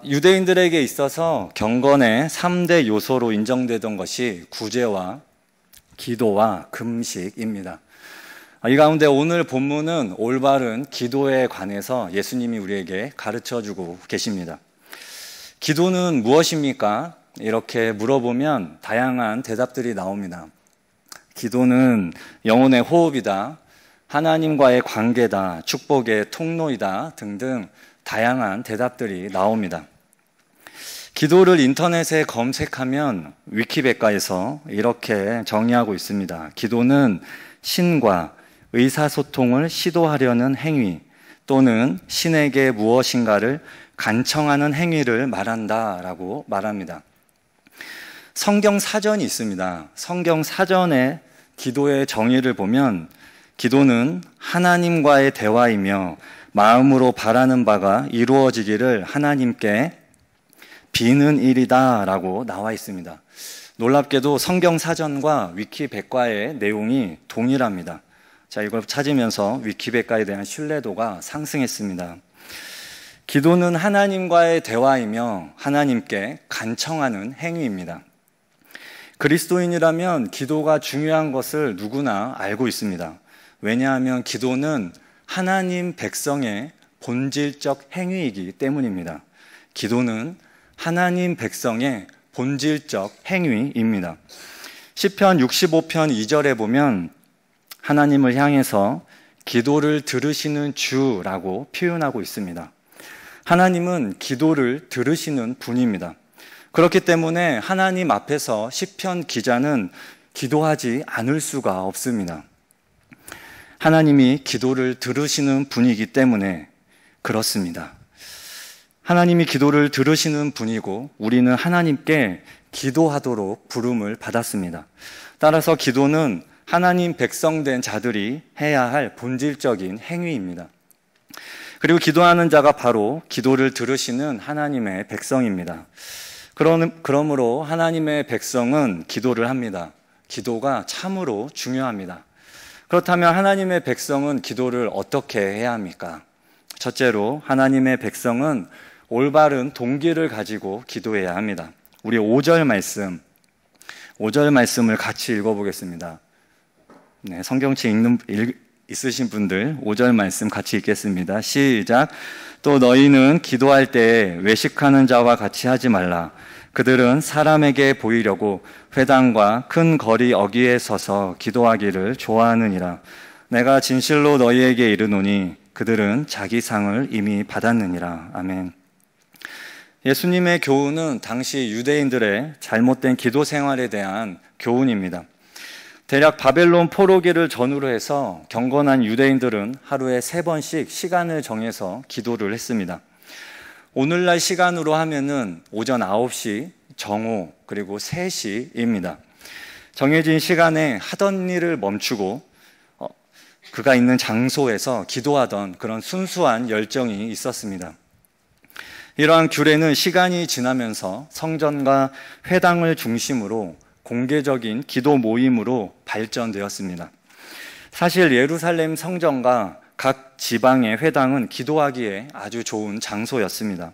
유대인들에게 있어서 경건의 3대 요소로 인정되던 것이 구제와 기도와 금식입니다. 이 가운데 오늘 본문은 올바른 기도에 관해서 예수님이 우리에게 가르쳐주고 계십니다. 기도는 무엇입니까? 이렇게 물어보면 다양한 대답들이 나옵니다. 기도는 영혼의 호흡이다, 하나님과의 관계다, 축복의 통로이다 등등 다양한 대답들이 나옵니다. 기도를 인터넷에 검색하면 위키백과에서 이렇게 정의하고 있습니다. 기도는 신과 의사소통을 시도하려는 행위 또는 신에게 무엇인가를 간청하는 행위를 말한다라고 말합니다. 성경 사전이 있습니다. 성경 사전에 기도의 정의를 보면 기도는 하나님과의 대화이며 마음으로 바라는 바가 이루어지기를 하나님께 비는 일이다 라고 나와 있습니다. 놀랍게도 성경 사전과 위키백과의 내용이 동일합니다. 자, 이걸 찾으면서 위키백과에 대한 신뢰도가 상승했습니다. 기도는 하나님과의 대화이며 하나님께 간청하는 행위입니다. 그리스도인이라면 기도가 중요한 것을 누구나 알고 있습니다. 왜냐하면 기도는 하나님 백성의 본질적 행위이기 때문입니다. 기도는 하나님 백성의 본질적 행위입니다. 시편 65편 2절에 보면 하나님을 향해서 기도를 들으시는 주라고 표현하고 있습니다. 하나님은 기도를 들으시는 분입니다. 그렇기 때문에 하나님 앞에서 시편 기자는 기도하지 않을 수가 없습니다. 하나님이 기도를 들으시는 분이기 때문에 그렇습니다. 하나님이 기도를 들으시는 분이고 우리는 하나님께 기도하도록 부름을 받았습니다. 따라서 기도는 하나님 백성된 자들이 해야 할 본질적인 행위입니다. 그리고 기도하는 자가 바로 기도를 들으시는 하나님의 백성입니다. 그러므로 하나님의 백성은 기도를 합니다. 기도가 참으로 중요합니다. 그렇다면 하나님의 백성은 기도를 어떻게 해야 합니까? 첫째로 하나님의 백성은 올바른 동기를 가지고 기도해야 합니다. 우리 5절 말씀을 같이 읽어보겠습니다. 네, 성경책 있으신 분들 5절 말씀 같이 읽겠습니다. 시작. 또 너희는 기도할 때 외식하는 자와 같이 하지 말라. 그들은 사람에게 보이려고 회당과 큰 거리 어귀에 서서 기도하기를 좋아하느니라. 내가 진실로 너희에게 이르노니 그들은 자기 상을 이미 받았느니라. 아멘. 예수님의 교훈은 당시 유대인들의 잘못된 기도 생활에 대한 교훈입니다. 대략 바벨론 포로기를 전후로 해서 경건한 유대인들은 하루에 3번씩 시간을 정해서 기도를 했습니다. 오늘날 시간으로 하면은 오전 9시, 정오, 그리고 3시입니다. 정해진 시간에 하던 일을 멈추고 그가 있는 장소에서 기도하던 그런 순수한 열정이 있었습니다. 이러한 규례는 시간이 지나면서 성전과 회당을 중심으로 공개적인 기도 모임으로 발전되었습니다. 사실 예루살렘 성전과 각 지방의 회당은 기도하기에 아주 좋은 장소였습니다.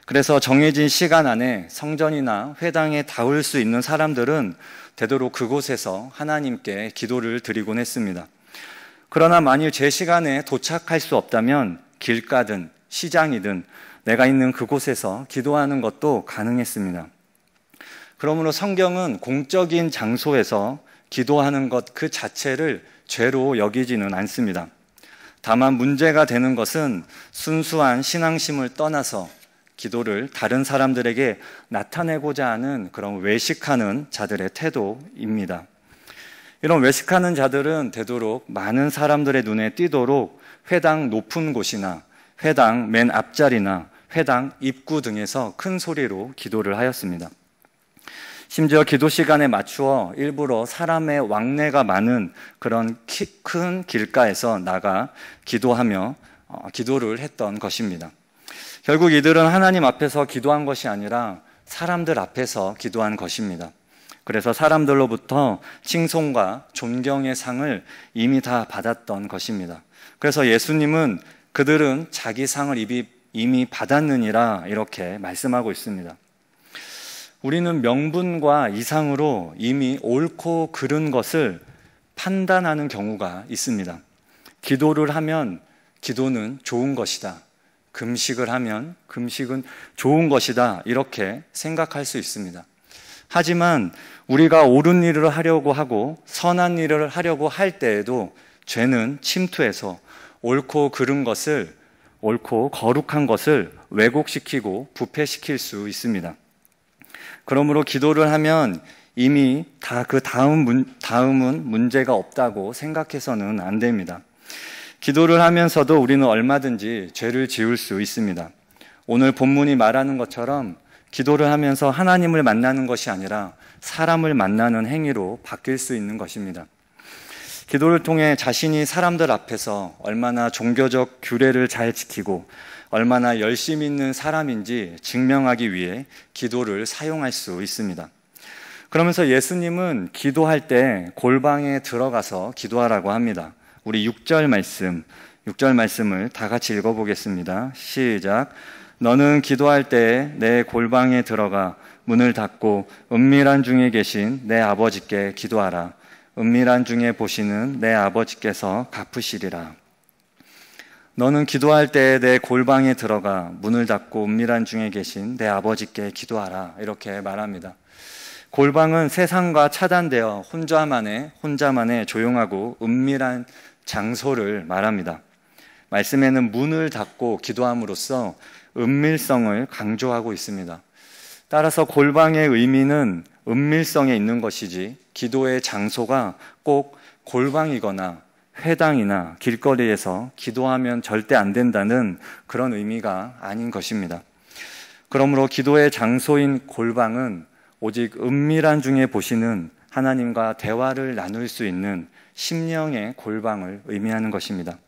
그래서 정해진 시간 안에 성전이나 회당에 닿을 수 있는 사람들은 되도록 그곳에서 하나님께 기도를 드리곤 했습니다. 그러나 만일 제 시간에 도착할 수 없다면 길가든 시장이든 내가 있는 그곳에서 기도하는 것도 가능했습니다. 그러므로 성경은 공적인 장소에서 기도하는 것 그 자체를 죄로 여기지는 않습니다. 다만 문제가 되는 것은 순수한 신앙심을 떠나서 기도를 다른 사람들에게 나타내고자 하는 그런 외식하는 자들의 태도입니다. 이런 외식하는 자들은 되도록 많은 사람들의 눈에 띄도록 회당 높은 곳이나 회당 맨 앞자리나 회당 입구 등에서 큰 소리로 기도를 하였습니다. 심지어 기도 시간에 맞추어 일부러 사람의 왕래가 많은 그런 큰 길가에서 나가 기도하며 기도를 했던 것입니다. 결국 이들은 하나님 앞에서 기도한 것이 아니라 사람들 앞에서 기도한 것입니다. 그래서 사람들로부터 칭송과 존경의 상을 이미 다 받았던 것입니다. 그래서 예수님은 그들은 자기 상을 이미 이미 받았느니라 이렇게 말씀하고 있습니다. 우리는 명분과 이상으로 이미 옳고 그른 것을 판단하는 경우가 있습니다. 기도를 하면 기도는 좋은 것이다. 금식을 하면 금식은 좋은 것이다. 이렇게 생각할 수 있습니다. 하지만 우리가 옳은 일을 하려고 하고 선한 일을 하려고 할 때에도 죄는 침투해서 옳고 그른 것을, 옳고 거룩한 것을 왜곡시키고 부패시킬 수 있습니다. 그러므로 기도를 하면 이미 다 그 다음은 문제가 없다고 생각해서는 안 됩니다. 기도를 하면서도 우리는 얼마든지 죄를 지을 수 있습니다. 오늘 본문이 말하는 것처럼 기도를 하면서 하나님을 만나는 것이 아니라 사람을 만나는 행위로 바뀔 수 있는 것입니다. 기도를 통해 자신이 사람들 앞에서 얼마나 종교적 규례를 잘 지키고 얼마나 열심히 있는 사람인지 증명하기 위해 기도를 사용할 수 있습니다. 그러면서 예수님은 기도할 때 골방에 들어가서 기도하라고 합니다. 우리 6절 말씀을 다 같이 읽어보겠습니다. 시작. 너는 기도할 때 내 골방에 들어가 문을 닫고 은밀한 중에 계신 내 아버지께 기도하라. 은밀한 중에 보시는 내 아버지께서 갚으시리라. 너는 기도할 때 내 골방에 들어가 문을 닫고 은밀한 중에 계신 내 아버지께 기도하라. 이렇게 말합니다. 골방은 세상과 차단되어 혼자만의 조용하고 은밀한 장소를 말합니다. 말씀에는 문을 닫고 기도함으로써 은밀성을 강조하고 있습니다. 따라서 골방의 의미는 은밀성에 있는 것이지 기도의 장소가 꼭 골방이거나 회당이나 길거리에서 기도하면 절대 안 된다는 그런 의미가 아닌 것입니다. 그러므로 기도의 장소인 골방은 오직 은밀한 중에 보시는 하나님과 대화를 나눌 수 있는 심령의 골방을 의미하는 것입니다.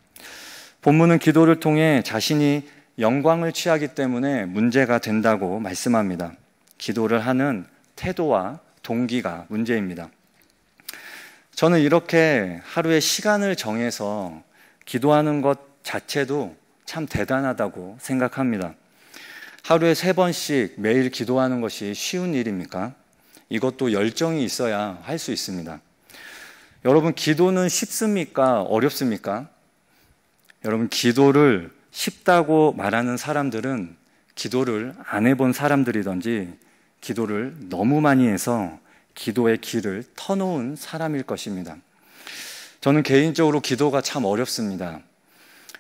본문은 기도를 통해 자신이 영광을 취하기 때문에 문제가 된다고 말씀합니다. 기도를 하는 태도와 동기가 문제입니다. 저는 이렇게 하루에 시간을 정해서 기도하는 것 자체도 참 대단하다고 생각합니다. 하루에 3번씩 매일 기도하는 것이 쉬운 일입니까? 이것도 열정이 있어야 할 수 있습니다. 여러분, 기도는 쉽습니까? 어렵습니까? 여러분, 기도를 쉽다고 말하는 사람들은 기도를 안 해본 사람들이든지 기도를 너무 많이 해서 기도의 길을 터놓은 사람일 것입니다. 저는 개인적으로 기도가 참 어렵습니다.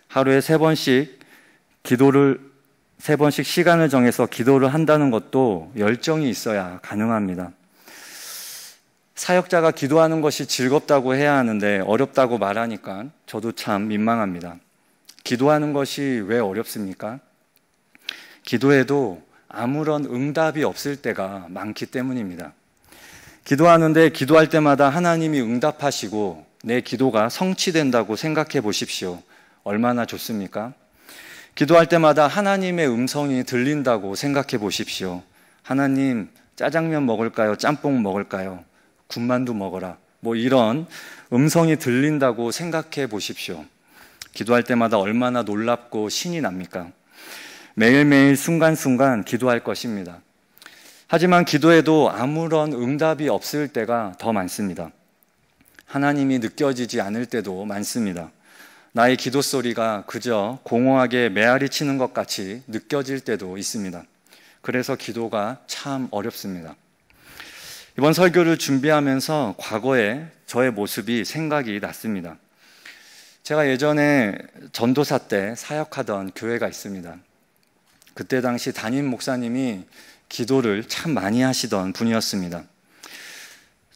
하루에 3번씩 시간을 정해서 기도를 한다는 것도 열정이 있어야 가능합니다. 사역자가 기도하는 것이 즐겁다고 해야 하는데 어렵다고 말하니까 저도 참 민망합니다. 기도하는 것이 왜 어렵습니까? 기도해도 아무런 응답이 없을 때가 많기 때문입니다. 기도하는데 기도할 때마다 하나님이 응답하시고 내 기도가 성취된다고 생각해 보십시오. 얼마나 좋습니까? 기도할 때마다 하나님의 음성이 들린다고 생각해 보십시오. 하나님, 짜장면 먹을까요? 짬뽕 먹을까요? 군만두 먹어라. 이런 음성이 들린다고 생각해 보십시오. 기도할 때마다 얼마나 놀랍고 신이 납니까? 매일매일 순간순간 기도할 것입니다. 하지만 기도에도 아무런 응답이 없을 때가 더 많습니다. 하나님이 느껴지지 않을 때도 많습니다. 나의 기도 소리가 그저 공허하게 메아리 치는 것 같이 느껴질 때도 있습니다. 그래서 기도가 참 어렵습니다. 이번 설교를 준비하면서 과거의 저의 모습이 생각이 났습니다. 제가 예전에 전도사 때 사역하던 교회가 있습니다. 그때 당시 담임 목사님이 기도를 참 많이 하시던 분이었습니다.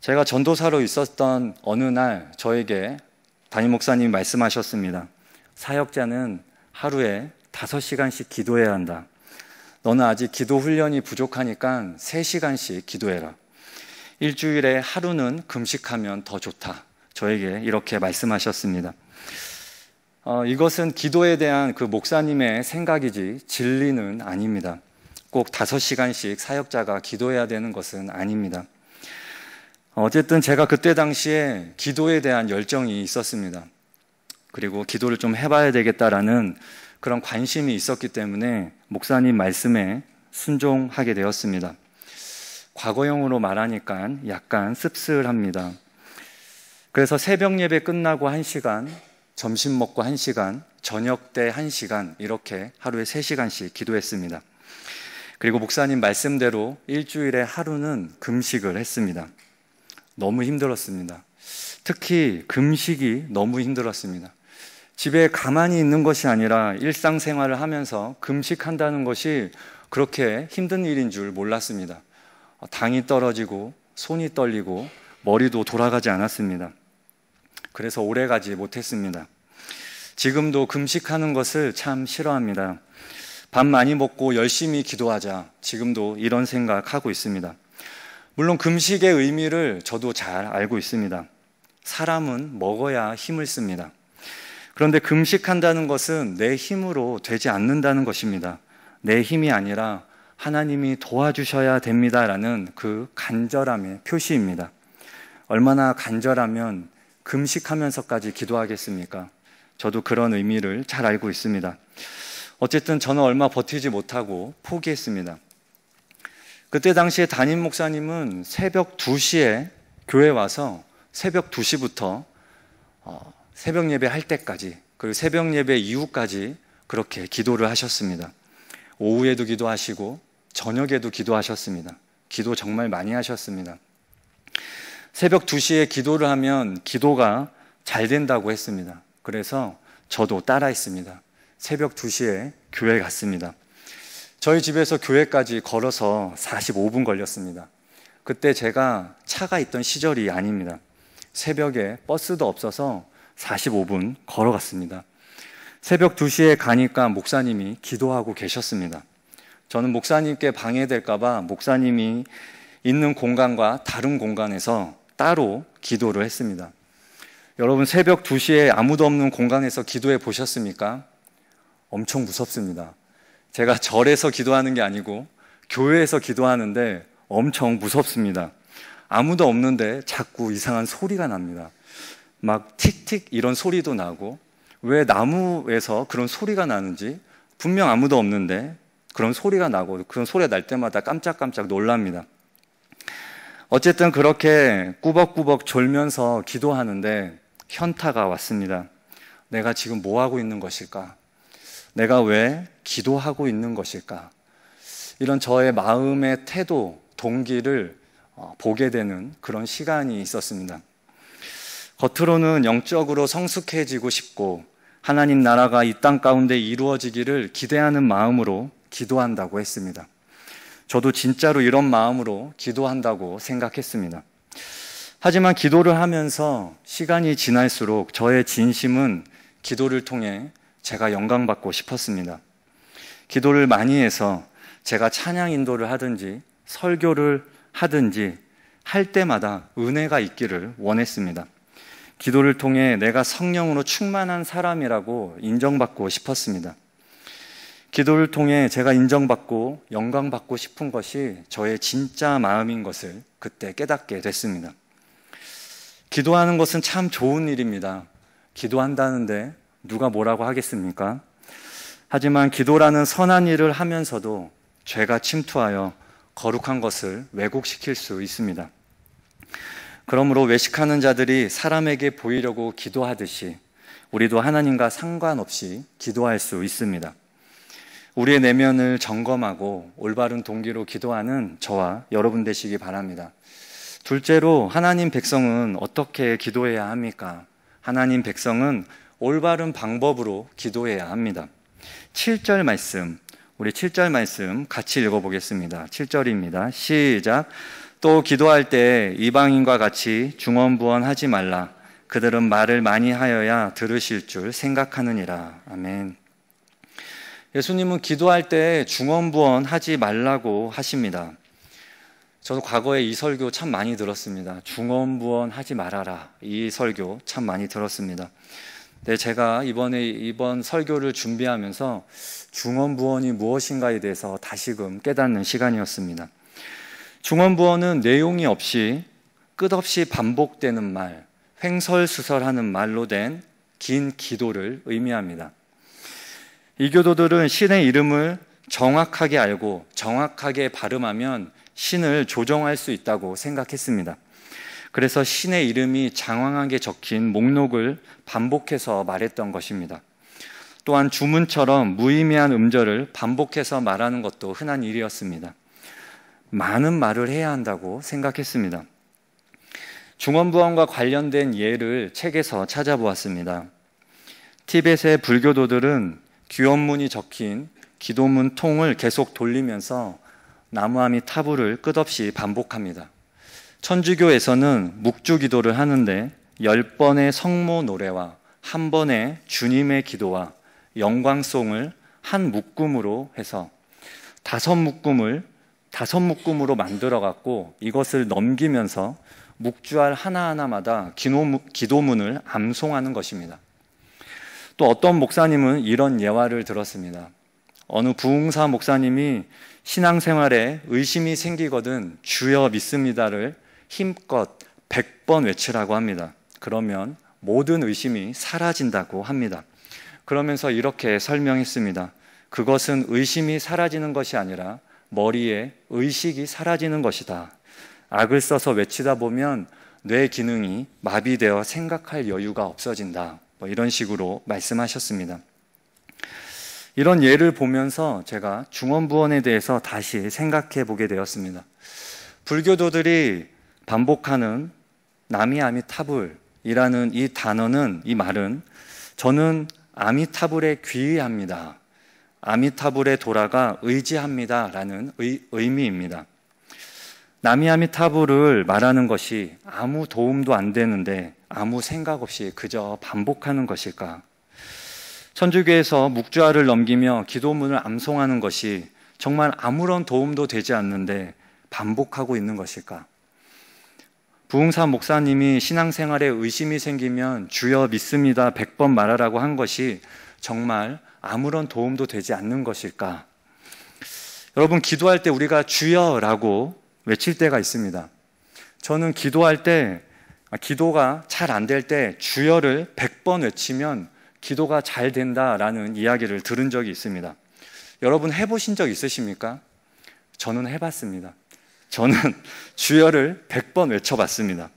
제가 전도사로 있었던 어느 날 저에게 담임 목사님이 말씀하셨습니다. 사역자는 하루에 5시간씩 기도해야 한다. 너는 아직 기도 훈련이 부족하니까 3시간씩 기도해라. 일주일에 하루는 금식하면 더 좋다. 저에게 이렇게 말씀하셨습니다. 이것은 기도에 대한 그 목사님의 생각이지 진리는 아닙니다. 꼭 5시간씩 사역자가 기도해야 되는 것은 아닙니다. 어쨌든 제가 그때 당시에 기도에 대한 열정이 있었습니다. 그리고 기도를 좀 해봐야 되겠다라는 그런 관심이 있었기 때문에 목사님 말씀에 순종하게 되었습니다. 과거형으로 말하니까 약간 씁쓸합니다. 그래서 새벽 예배 끝나고 1시간, 점심 먹고 1시간, 저녁 때 1시간 이렇게 하루에 3시간씩 기도했습니다. 그리고 목사님 말씀대로 일주일에 하루는 금식을 했습니다. 너무 힘들었습니다. 특히 금식이 너무 힘들었습니다. 집에 가만히 있는 것이 아니라 일상생활을 하면서 금식한다는 것이 그렇게 힘든 일인 줄 몰랐습니다. 당이 떨어지고 손이 떨리고 머리도 돌아가지 않았습니다. 그래서 오래 가지 못했습니다. 지금도 금식하는 것을 참 싫어합니다. 밥 많이 먹고 열심히 기도하자. 지금도 이런 생각하고 있습니다. 물론 금식의 의미를 저도 잘 알고 있습니다. 사람은 먹어야 힘을 씁니다. 그런데 금식한다는 것은 내 힘으로 되지 않는다는 것입니다. 내 힘이 아니라 하나님이 도와주셔야 됩니다라는 그 간절함의 표시입니다. 얼마나 간절하면 금식하면서까지 기도하겠습니까? 저도 그런 의미를 잘 알고 있습니다. 어쨌든 저는 얼마 버티지 못하고 포기했습니다. 그때 당시에 담임 목사님은 새벽 2시에 교회 와서 새벽 2시부터 새벽 예배 할 때까지, 그리고 새벽 예배 이후까지 그렇게 기도를 하셨습니다. 오후에도 기도하시고 저녁에도 기도하셨습니다. 기도 정말 많이 하셨습니다. 새벽 2시에 기도를 하면 기도가 잘 된다고 했습니다. 그래서 저도 따라했습니다. 새벽 2시에 교회 갔습니다. 저희 집에서 교회까지 걸어서 45분 걸렸습니다. 그때 제가 차가 있던 시절이 아닙니다. 새벽에 버스도 없어서 45분 걸어갔습니다. 새벽 2시에 가니까 목사님이 기도하고 계셨습니다. 저는 목사님께 방해될까 봐 목사님이 있는 공간과 다른 공간에서 따로 기도를 했습니다. 여러분, 새벽 2시에 아무도 없는 공간에서 기도해 보셨습니까? 엄청 무섭습니다. 제가 절에서 기도하는 게 아니고 교회에서 기도하는데 엄청 무섭습니다. 아무도 없는데 자꾸 이상한 소리가 납니다. 막 틱틱 이런 소리도 나고, 왜 나무에서 그런 소리가 나는지 분명 아무도 없는데 그런 소리가 나고, 그런 소리가 날 때마다 깜짝깜짝 놀랍니다. 어쨌든 그렇게 꾸벅꾸벅 졸면서 기도하는데 현타가 왔습니다. 내가 지금 뭐 하고 있는 것일까? 내가 왜 기도하고 있는 것일까? 이런 저의 마음의 태도, 동기를 보게 되는 그런 시간이 있었습니다. 겉으로는 영적으로 성숙해지고 싶고 하나님 나라가 이 땅 가운데 이루어지기를 기대하는 마음으로 기도한다고 했습니다. 저도 진짜로 이런 마음으로 기도한다고 생각했습니다. 하지만 기도를 하면서 시간이 지날수록 저의 진심은 기도를 통해 제가 영광받고 싶었습니다. 기도를 많이 해서 제가 찬양 인도를 하든지 설교를 하든지 할 때마다 은혜가 있기를 원했습니다. 기도를 통해 내가 성령으로 충만한 사람이라고 인정받고 싶었습니다. 기도를 통해 제가 인정받고 영광받고 싶은 것이 저의 진짜 마음인 것을 그때 깨닫게 됐습니다. 기도하는 것은 참 좋은 일입니다. 기도한다는데 누가 뭐라고 하겠습니까? 하지만 기도라는 선한 일을 하면서도 죄가 침투하여 거룩한 것을 왜곡시킬 수 있습니다. 그러므로 외식하는 자들이 사람에게 보이려고 기도하듯이 우리도 하나님과 상관없이 기도할 수 있습니다. 우리의 내면을 점검하고 올바른 동기로 기도하는 저와 여러분 되시기 바랍니다. 둘째로, 하나님 백성은 어떻게 기도해야 합니까? 하나님 백성은 올바른 방법으로 기도해야 합니다. 7절 말씀, 우리 7절 말씀 같이 읽어보겠습니다. 7절입니다. 시작. 또 기도할 때 이방인과 같이 중언부언하지 말라. 그들은 말을 많이 하여야 들으실 줄 생각하느니라. 아멘. 예수님은 기도할 때 중언부언하지 말라고 하십니다. 저도 과거에 이 설교 참 많이 들었습니다. 중언부언하지 말아라. 이 설교 참 많이 들었습니다. 네, 제가 이번 설교를 준비하면서 중언부언이 무엇인가에 대해서 다시금 깨닫는 시간이었습니다. 중언부언은 내용이 없이 끝없이 반복되는 말, 횡설수설하는 말로 된 긴 기도를 의미합니다. 이교도들은 신의 이름을 정확하게 알고 정확하게 발음하면 신을 조종할 수 있다고 생각했습니다. 그래서 신의 이름이 장황하게 적힌 목록을 반복해서 말했던 것입니다. 또한 주문처럼 무의미한 음절을 반복해서 말하는 것도 흔한 일이었습니다. 많은 말을 해야 한다고 생각했습니다. 중언부언과 관련된 예를 책에서 찾아보았습니다. 티벳의 불교도들은 귀원문이 적힌 기도문 통을 계속 돌리면서 나무아미 타부를 끝없이 반복합니다. 천주교에서는 묵주기도를 하는데 10번의 성모 노래와 1번의 주님의 기도와 영광송을 한 묶음으로 해서 5묶음으로 만들어갖고 이것을 넘기면서 묵주할 하나하나마다 기도문을 암송하는 것입니다. 또 어떤 목사님은 이런 예화를 들었습니다. 어느 부흥사 목사님이 신앙생활에 의심이 생기거든 주여 믿습니다를 힘껏 100번 외치라고 합니다. 그러면 모든 의심이 사라진다고 합니다. 그러면서 이렇게 설명했습니다. 그것은 의심이 사라지는 것이 아니라 머리에 의식이 사라지는 것이다. 악을 써서 외치다 보면 뇌 기능이 마비되어 생각할 여유가 없어진다. 이런 식으로 말씀하셨습니다. 이런 예를 보면서 제가 중언부언에 대해서 다시 생각해 보게 되었습니다. 불교도들이 반복하는 나미아미타불이라는 이 단어는, 이 말은 저는 아미타불에 귀의합니다, 아미타불에 돌아가 의지합니다 라는 의미입니다. 나미아미타불을 말하는 것이 아무 도움도 안 되는데 아무 생각 없이 그저 반복하는 것일까? 천주교에서 묵주알을 넘기며 기도문을 암송하는 것이 정말 아무런 도움도 되지 않는데 반복하고 있는 것일까? 부흥사 목사님이 신앙생활에 의심이 생기면 주여 믿습니다 100번 말하라고 한 것이 정말 아무런 도움도 되지 않는 것일까? 여러분, 기도할 때 우리가 주여라고 외칠 때가 있습니다. 저는 기도할 때, 기도가 잘 안 될 때 주여를 100번 외치면 기도가 잘 된다라는 이야기를 들은 적이 있습니다. 여러분 해보신 적 있으십니까? 저는 해봤습니다. 저는 주여를 100번 외쳐봤습니다.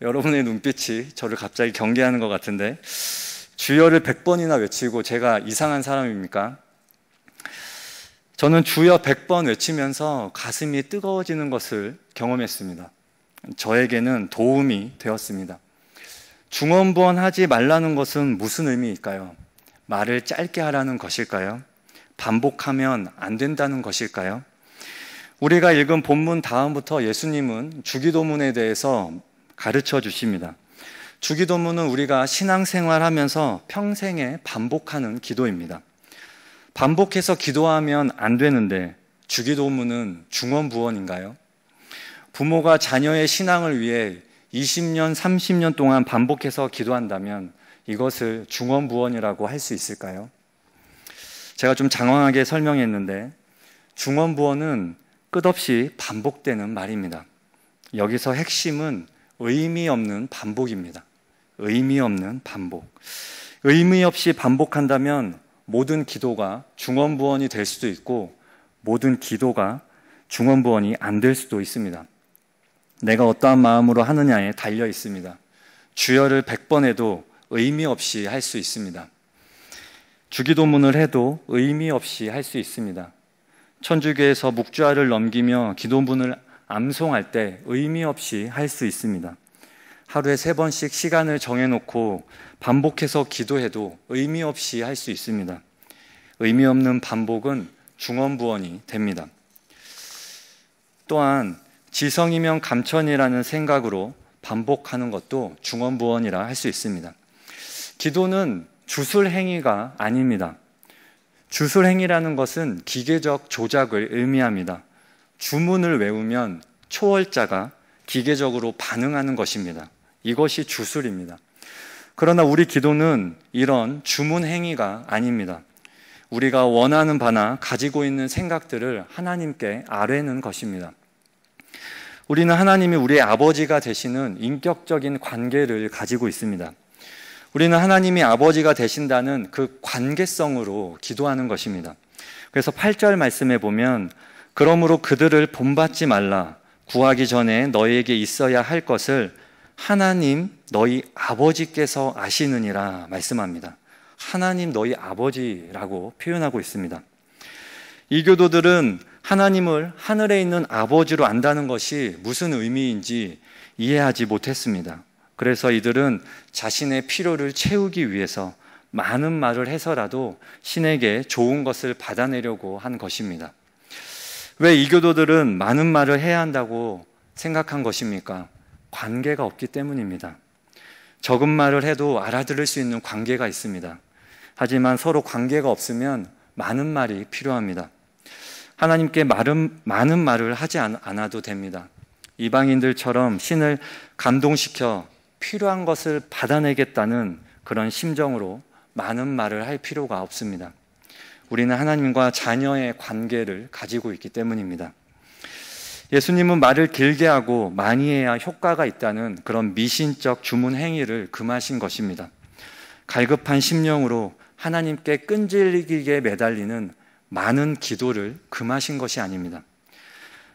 여러분의 눈빛이 저를 갑자기 경계하는 것 같은데, 주여를 100번이나 외치고 제가 이상한 사람입니까? 저는 주여 100번 외치면서 가슴이 뜨거워지는 것을 경험했습니다. 저에게는 도움이 되었습니다. 중언부언하지 말라는 것은 무슨 의미일까요? 말을 짧게 하라는 것일까요? 반복하면 안 된다는 것일까요? 우리가 읽은 본문 다음부터 예수님은 주기도문에 대해서 가르쳐 주십니다. 주기도문은 우리가 신앙생활하면서 평생에 반복하는 기도입니다. 반복해서 기도하면 안 되는데 주기도문은 중언부언인가요? 부모가 자녀의 신앙을 위해 20년, 30년 동안 반복해서 기도한다면 이것을 중언부언이라고 할 수 있을까요? 제가 좀 장황하게 설명했는데 중언부언은 끝없이 반복되는 말입니다. 여기서 핵심은 의미 없는 반복입니다. 의미 없는 반복. 의미 없이 반복한다면 모든 기도가 중언부언이 될 수도 있고 모든 기도가 중언부언이 안 될 수도 있습니다. 내가 어떠한 마음으로 하느냐에 달려 있습니다. 주여를 100번 해도 의미 없이 할 수 있습니다. 주기도문을 해도 의미 없이 할 수 있습니다. 천주교에서 묵주알을 넘기며 기도문을 암송할 때 의미 없이 할 수 있습니다. 하루에 3번씩 시간을 정해놓고 반복해서 기도해도 의미 없이 할 수 있습니다. 의미 없는 반복은 중언부언이 됩니다. 또한 지성이면 감천이라는 생각으로 반복하는 것도 중언부언이라 할 수 있습니다. 기도는 주술행위가 아닙니다. 주술행위라는 것은 기계적 조작을 의미합니다. 주문을 외우면 초월자가 기계적으로 반응하는 것입니다. 이것이 주술입니다. 그러나 우리 기도는 이런 주문 행위가 아닙니다. 우리가 원하는 바나 가지고 있는 생각들을 하나님께 아뢰는 것입니다. 우리는 하나님이 우리의 아버지가 되시는 인격적인 관계를 가지고 있습니다. 우리는 하나님이 아버지가 되신다는 그 관계성으로 기도하는 것입니다. 그래서 8절 말씀에 보면 그러므로 그들을 본받지 말라. 구하기 전에 너희에게 있어야 할 것을 하나님 너희 아버지께서 아시느니라 말씀합니다. 하나님 너희 아버지라고 표현하고 있습니다. 이 교도들은 하나님을 하늘에 있는 아버지로 안다는 것이 무슨 의미인지 이해하지 못했습니다. 그래서 이들은 자신의 필요를 채우기 위해서 많은 말을 해서라도 신에게 좋은 것을 받아내려고 한 것입니다. 왜 이 교도들은 많은 말을 해야 한다고 생각한 것입니까? 관계가 없기 때문입니다. 적은 말을 해도 알아들을 수 있는 관계가 있습니다. 하지만 서로 관계가 없으면 많은 말이 필요합니다. 하나님께 많은 말을 하지 않아도 됩니다. 이방인들처럼 신을 감동시켜 필요한 것을 받아내겠다는 그런 심정으로 많은 말을 할 필요가 없습니다. 우리는 하나님과 자녀의 관계를 가지고 있기 때문입니다. 예수님은 말을 길게 하고 많이 해야 효과가 있다는 그런 미신적 주문 행위를 금하신 것입니다. 갈급한 심령으로 하나님께 끈질기게 매달리는 많은 기도를 금하신 것이 아닙니다.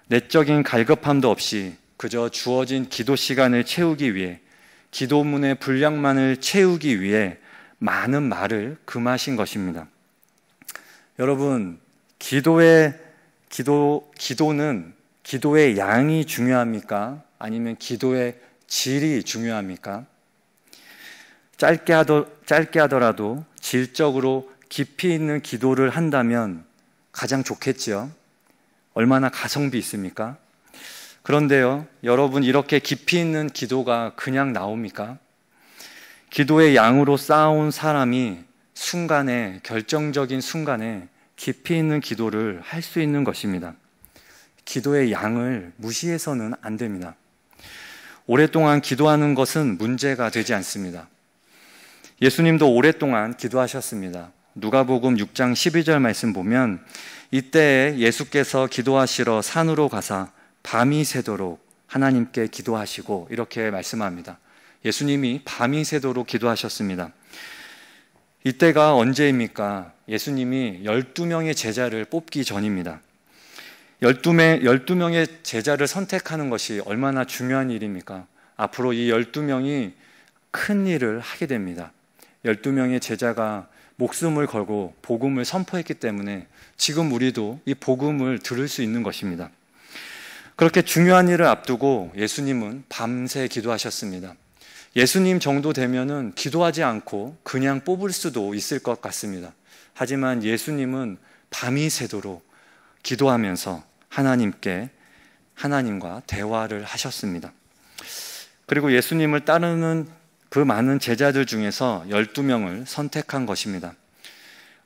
내적인 갈급함도 없이 그저 주어진 기도 시간을 채우기 위해, 기도문의 분량만을 채우기 위해 많은 말을 금하신 것입니다. 여러분, 기도는 기도의 양이 중요합니까? 아니면 기도의 질이 중요합니까? 짧게 하더라도 질적으로 깊이 있는 기도를 한다면 가장 좋겠지요. 얼마나 가성비 있습니까? 그런데요, 여러분, 이렇게 깊이 있는 기도가 그냥 나옵니까? 기도의 양으로 쌓아온 사람이 결정적인 순간에 깊이 있는 기도를 할 수 있는 것입니다. 기도의 양을 무시해서는 안 됩니다. 오랫동안 기도하는 것은 문제가 되지 않습니다. 예수님도 오랫동안 기도하셨습니다. 누가복음 6장 12절 말씀 보면 이때에 예수께서 기도하시러 산으로 가사 밤이 새도록 하나님께 기도하시고 이렇게 말씀합니다. 예수님이 밤이 새도록 기도하셨습니다. 이때가 언제입니까? 예수님이 12명의 제자를 뽑기 전입니다. 12명의 제자를 선택하는 것이 얼마나 중요한 일입니까? 앞으로 이 12명이 큰 일을 하게 됩니다. 12명의 제자가 목숨을 걸고 복음을 선포했기 때문에 지금 우리도 이 복음을 들을 수 있는 것입니다. 그렇게 중요한 일을 앞두고 예수님은 밤새 기도하셨습니다. 예수님 정도 되면은 기도하지 않고 그냥 뽑을 수도 있을 것 같습니다. 하지만 예수님은 밤이 새도록 기도하면서 하나님과 대화를 하셨습니다. 그리고 예수님을 따르는 그 많은 제자들 중에서 12명을 선택한 것입니다.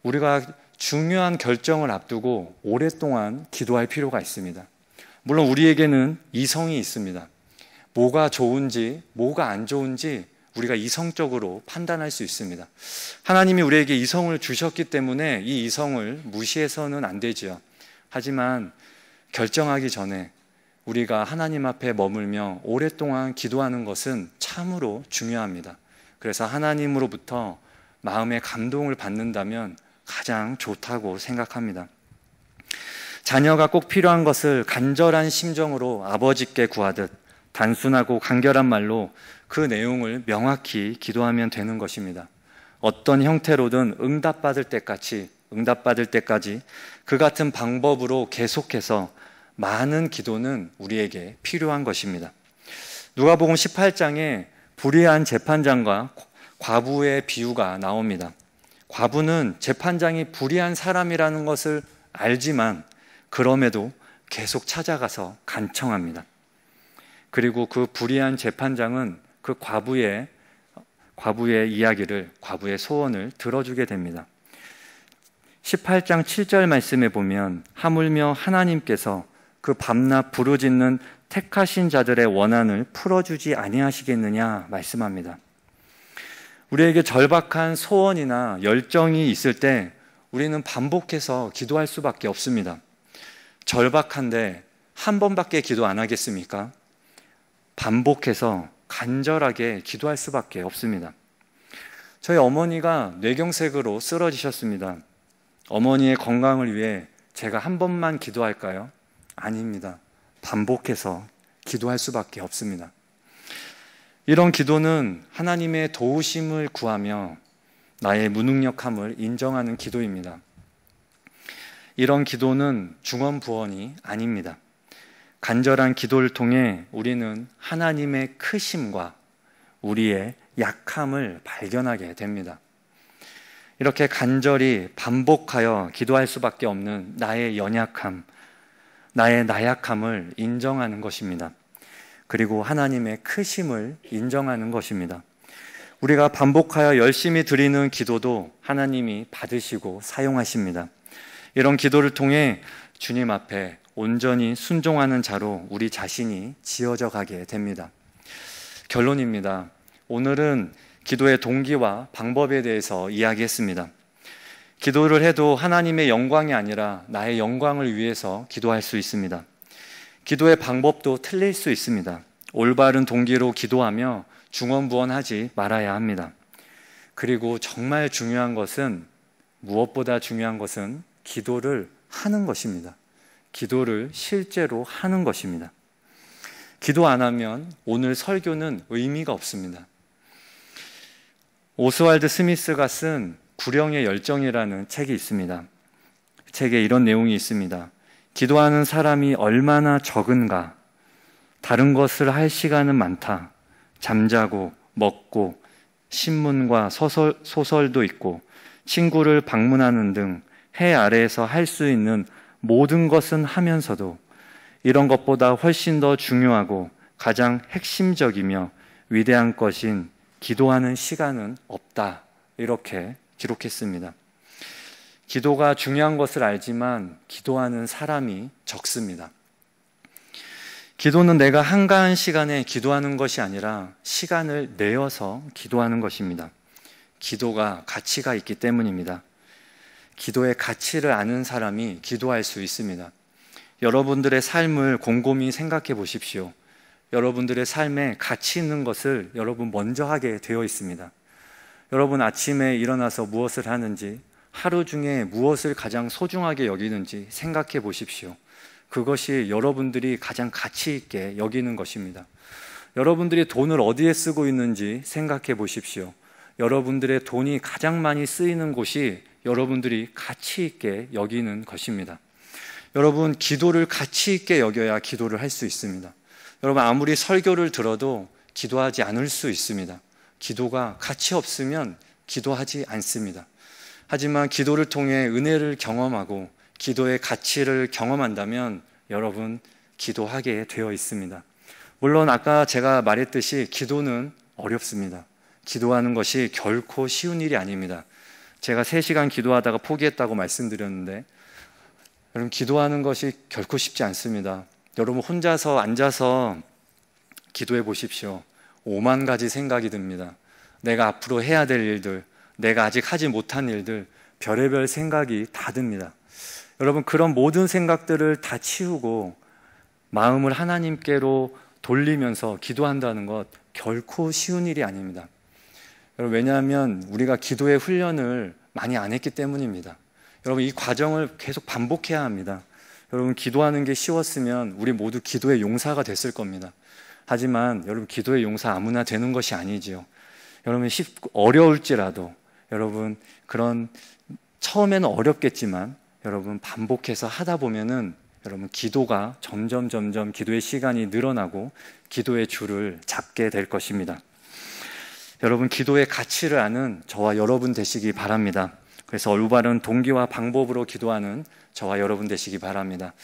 우리가 중요한 결정을 앞두고 오랫동안 기도할 필요가 있습니다. 물론 우리에게는 이성이 있습니다. 뭐가 좋은지, 뭐가 안 좋은지 우리가 이성적으로 판단할 수 있습니다. 하나님이 우리에게 이성을 주셨기 때문에 이 이성을 무시해서는 안 되지요. 하지만 결정하기 전에 우리가 하나님 앞에 머물며 오랫동안 기도하는 것은 참으로 중요합니다. 그래서 하나님으로부터 마음의 감동을 받는다면 가장 좋다고 생각합니다. 자녀가 꼭 필요한 것을 간절한 심정으로 아버지께 구하듯 단순하고 간결한 말로 그 내용을 명확히 기도하면 되는 것입니다. 어떤 형태로든 응답받을 때까지 그 같은 방법으로 계속해서 많은 기도는 우리에게 필요한 것입니다. 누가복음 18장에 불의한 재판장과 과부의 비유가 나옵니다. 과부는 재판장이 불의한 사람이라는 것을 알지만 그럼에도 계속 찾아가서 간청합니다. 그리고 그 불의한 재판장은 그 과부의 이야기를, 과부의 소원을 들어주게 됩니다. 18장 7절 말씀에 보면 하물며 하나님께서 그 밤낮 부르짖는 택하신 자들의 원한을 풀어주지 아니하시겠느냐 말씀합니다. 우리에게 절박한 소원이나 열정이 있을 때 우리는 반복해서 기도할 수밖에 없습니다. 절박한데 한 번밖에 기도 안 하겠습니까? 반복해서 간절하게 기도할 수밖에 없습니다. 저희 어머니가 뇌경색으로 쓰러지셨습니다. 어머니의 건강을 위해 제가 한 번만 기도할까요? 아닙니다. 반복해서 기도할 수밖에 없습니다. 이런 기도는 하나님의 도우심을 구하며 나의 무능력함을 인정하는 기도입니다. 이런 기도는 중언부언이 아닙니다. 간절한 기도를 통해 우리는 하나님의 크심과 우리의 약함을 발견하게 됩니다. 이렇게 간절히 반복하여 기도할 수밖에 없는 나의 연약함, 나의 나약함을 인정하는 것입니다. 그리고 하나님의 크심을 인정하는 것입니다. 우리가 반복하여 열심히 드리는 기도도 하나님이 받으시고 사용하십니다. 이런 기도를 통해 주님 앞에 온전히 순종하는 자로 우리 자신이 지어져 가게 됩니다. 결론입니다. 오늘은 기도의 동기와 방법에 대해서 이야기했습니다. 기도를 해도 하나님의 영광이 아니라 나의 영광을 위해서 기도할 수 있습니다. 기도의 방법도 틀릴 수 있습니다. 올바른 동기로 기도하며 중언부언하지 말아야 합니다. 그리고 정말 중요한 것은, 무엇보다 중요한 것은 기도를 하는 것입니다. 기도를 실제로 하는 것입니다. 기도 안 하면 오늘 설교는 의미가 없습니다. 오스왈드 스미스가 쓴 구령의 열정이라는 책이 있습니다. 책에 이런 내용이 있습니다. 기도하는 사람이 얼마나 적은가. 다른 것을 할 시간은 많다. 잠자고 먹고 신문과 소설도 있고 친구를 방문하는 등 해 아래에서 할 수 있는 모든 것은 하면서도 이런 것보다 훨씬 더 중요하고 가장 핵심적이며 위대한 것인 기도하는 시간은 없다. 이렇게 기록했습니다. 기도가 중요한 것을 알지만 기도하는 사람이 적습니다. 기도는 내가 한가한 시간에 기도하는 것이 아니라 시간을 내어서 기도하는 것입니다. 기도가 가치가 있기 때문입니다. 기도의 가치를 아는 사람이 기도할 수 있습니다. 여러분들의 삶을 곰곰이 생각해 보십시오. 여러분들의 삶에 가치 있는 것을 여러분 먼저 하게 되어 있습니다. 여러분 아침에 일어나서 무엇을 하는지, 하루 중에 무엇을 가장 소중하게 여기는지 생각해 보십시오. 그것이 여러분들이 가장 가치 있게 여기는 것입니다. 여러분들이 돈을 어디에 쓰고 있는지 생각해 보십시오. 여러분들의 돈이 가장 많이 쓰이는 곳이 여러분들이 가치 있게 여기는 것입니다. 여러분, 기도를 가치 있게 여겨야 기도를 할 수 있습니다. 여러분, 아무리 설교를 들어도 기도하지 않을 수 있습니다. 기도가 가치 없으면 기도하지 않습니다. 하지만 기도를 통해 은혜를 경험하고 기도의 가치를 경험한다면 여러분, 기도하게 되어 있습니다. 물론 아까 제가 말했듯이 기도는 어렵습니다. 기도하는 것이 결코 쉬운 일이 아닙니다. 제가 3시간 기도하다가 포기했다고 말씀드렸는데, 여러분, 기도하는 것이 결코 쉽지 않습니다. 여러분 혼자서 앉아서 기도해 보십시오. 5만 가지 생각이 듭니다. 내가 앞으로 해야 될 일들, 내가 아직 하지 못한 일들, 별의별 생각이 다 듭니다. 여러분, 그런 모든 생각들을 다 치우고 마음을 하나님께로 돌리면서 기도한다는 것 결코 쉬운 일이 아닙니다. 여러분, 왜냐하면 우리가 기도의 훈련을 많이 안 했기 때문입니다. 여러분, 이 과정을 계속 반복해야 합니다. 여러분, 기도하는 게 쉬웠으면 우리 모두 기도의 용사가 됐을 겁니다. 하지만 여러분, 기도의 용사 아무나 되는 것이 아니지요. 여러분, 어려울지라도 여러분, 그런 처음에는 어렵겠지만 여러분 반복해서 하다 보면은 여러분 기도가 점점 기도의 시간이 늘어나고 기도의 줄을 잡게 될 것입니다. 여러분, 기도의 가치를 아는 저와 여러분 되시기 바랍니다. 그래서 올바른 동기와 방법으로 기도하는 저와 여러분 되시기 바랍니다.